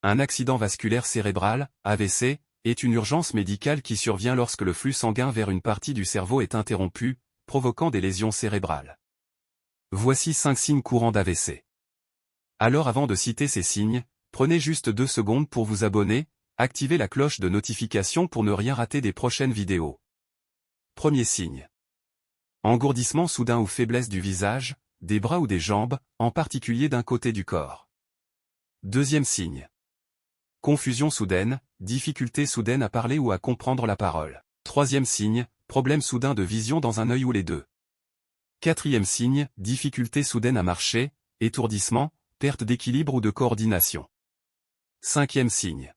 Un accident vasculaire cérébral, AVC, est une urgence médicale qui survient lorsque le flux sanguin vers une partie du cerveau est interrompu, provoquant des lésions cérébrales. Voici 5 signes courants d'AVC. Alors avant de citer ces signes, prenez juste 2 secondes pour vous abonner, activez la cloche de notification pour ne rien rater des prochaines vidéos. Premier signe. Engourdissement soudain ou faiblesse du visage, des bras ou des jambes, en particulier d'un côté du corps. Deuxième signe. Confusion soudaine, difficulté soudaine à parler ou à comprendre la parole. Troisième signe, problème soudain de vision dans un œil ou les deux. Quatrième signe, difficulté soudaine à marcher, étourdissement, perte d'équilibre ou de coordination. Cinquième signe.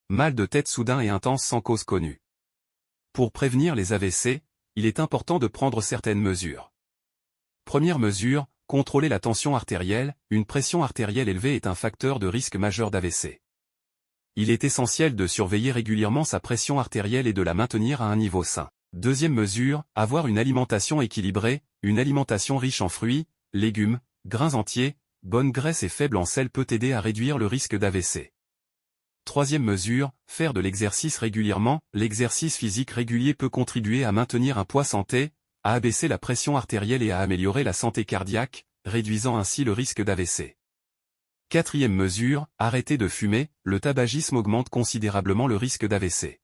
Mal de tête soudain et intense sans cause connue. Pour prévenir les AVC, il est important de prendre certaines mesures. Première mesure, contrôler la tension artérielle. Une pression artérielle élevée est un facteur de risque majeur d'AVC. Il est essentiel de surveiller régulièrement sa pression artérielle et de la maintenir à un niveau sain. Deuxième mesure, avoir une alimentation équilibrée. Une alimentation riche en fruits, légumes, grains entiers, bonne graisse et faible en sel peut aider à réduire le risque d'AVC. Troisième mesure, faire de l'exercice régulièrement. L'exercice physique régulier peut contribuer à maintenir un poids santé, à abaisser la pression artérielle et à améliorer la santé cardiaque, réduisant ainsi le risque d'AVC. Quatrième mesure, arrêter de fumer. Le tabagisme augmente considérablement le risque d'AVC.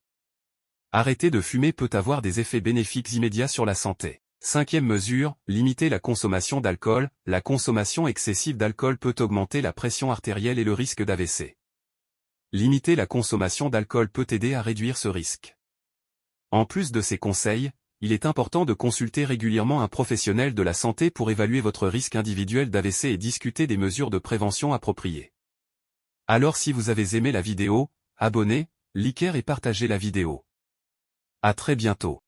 Arrêter de fumer peut avoir des effets bénéfiques immédiats sur la santé. Cinquième mesure, limiter la consommation d'alcool. La consommation excessive d'alcool peut augmenter la pression artérielle et le risque d'AVC. Limiter la consommation d'alcool peut aider à réduire ce risque. En plus de ces conseils, il est important de consulter régulièrement un professionnel de la santé pour évaluer votre risque individuel d'AVC et discuter des mesures de prévention appropriées. Alors si vous avez aimé la vidéo, abonnez, likez et partagez la vidéo. À très bientôt.